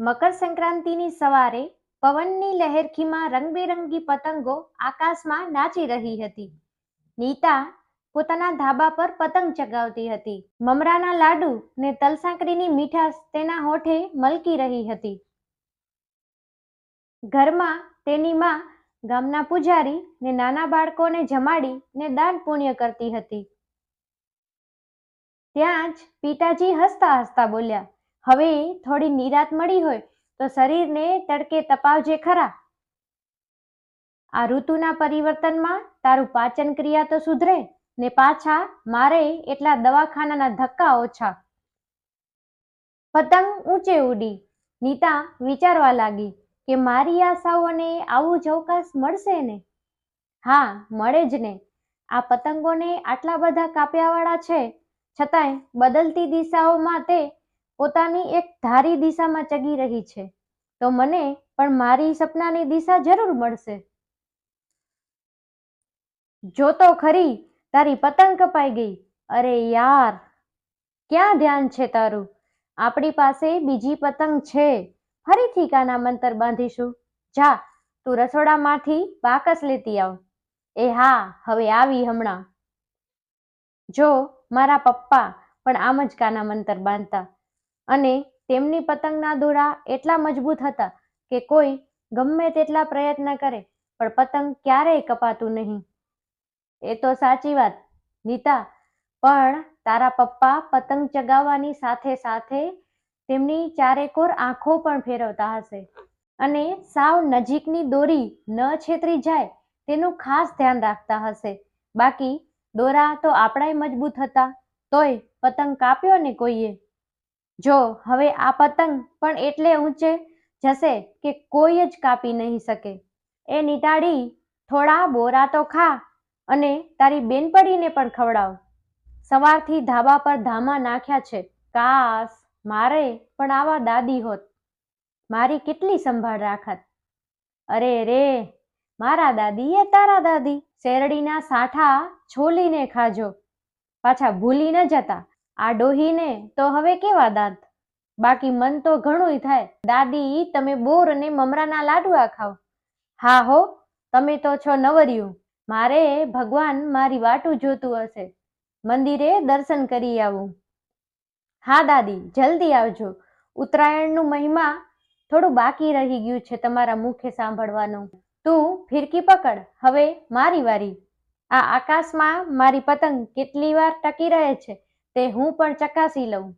મકર સંક્રાંતિની સવારે પવનની લહેરખીમાં રંગબેરંગી પતંગો આકાશમાં નાચી રહી હતી. નીતા પોતાના ધાબા પર પતંગ ચગાવતી હતી. મમરાના લાડુ ને તલસાંકરીની મીઠાશ તેના હોઠે મલકી રહી હતી. ઘરમાં તેની માં ગામના પૂજારી ને નાના બાળકોને જમાડી ને દાન પુણ્ય કરતી હતી. ત્યાં જ પિતાજી હસતા હસતા બોલ્યા, હવે થોડી નિરાંત મળી હોય તો શરીરને તડકે તપાવજે ખરા. આ ઋતુના પરિવર્તનમાં તારું પાચન ક્રિયા તો સુધરે ને પાછા મારે એટલા દવાખાનાના ધક્કા ઓછા. પતંગ ઊંચે ઉડી. નીતા વિચારવા લાગી કે મારી આશાઓને આવું જ અવકાશ મળશે ને? હા, મળે જ ને. આ પતંગોને આટલા બધા કાપ્યાવાળા છે, છતાંય બદલતી દિશાઓમાં તે પોતાની એક ધારી દિશામાં ચગી રહી છે. તો મને પણ મારી સપનાની દિશા જરૂર મળશે. જો તો ખરી, તારી પતંગ કપાઈ ગઈ. અરે યાર, ક્યાં ધ્યાન છે તારું? આપણી પાસે બીજી પતંગ છે. ફરીથી કાના મંતર બાંધીશું. જા, તું રસોડામાંથી બાકસ લેતી આવ. એ હા, હવે આવી હમણાં. જો મારા પપ્પા પણ આમ જ કાના મંતર બાંધતા, અને તેમની પતંગના દોરા એટલા મજબૂત હતા કે કોઈ ગમે તેટલા પ્રયત્ન કરે પણ પતંગ ક્યારેય કપાતું નહીં. એ તો સાચી વાત નીતા, પણ તારા પપ્પા પતંગ ચગાવવાની સાથે સાથે તેમની ચારેકોર આંખો પણ ફેરવતા હશે અને સાવ નજીકની દોરી ન છેતરી જાય તેનું ખાસ ધ્યાન રાખતા હશે. બાકી દોરા તો આપણાય મજબૂત હતા, તોય પતંગ કાપ્યો ને કોઈએ. જો હવે આ પતંગ પણ એટલે ઊંચે જશે કે કોઈ જ કાપી નહીં શકે. એ નીતાડી, થોડા બોરા તો ખા અને તારી બેનપણીને પણ ખવડાવ. સવારથી ધાબા પર ધામા નાખ્યા છે. કાશ મારે પણ આવા દાદી હોત, મારી કેટલી સંભાળ રાખત. અરે રે, મારા દાદી એ તારા દાદી. શેરડીના સાઠા છોલીને ખાજો, પાછા ભૂલી ન જતા. આ ડોહીને તો હવે કેવા દાંત. બાકી મન તો ઘણુંય થાય, દાદી તમે બોર અને મમરાના લાડવા ખાવ. હા હો, તમે તો છો નવરિયું. મારે ભગવાન મારી વાટું જોતું હશે, મંદિરે દર્શન કરી આવું. હા દાદી, જલ્દી આવજો. ઉત્તરાયણનું મહિમા થોડું બાકી રહી ગયું છે તમારા મુખે સાંભળવાનું. તું ફિરકી પકડ, હવે મારી વારી. આ આકાશમાં મારી પતંગ કેટલી વાર ટકી રહે છે તે હું પણ ચકાસી લઉં.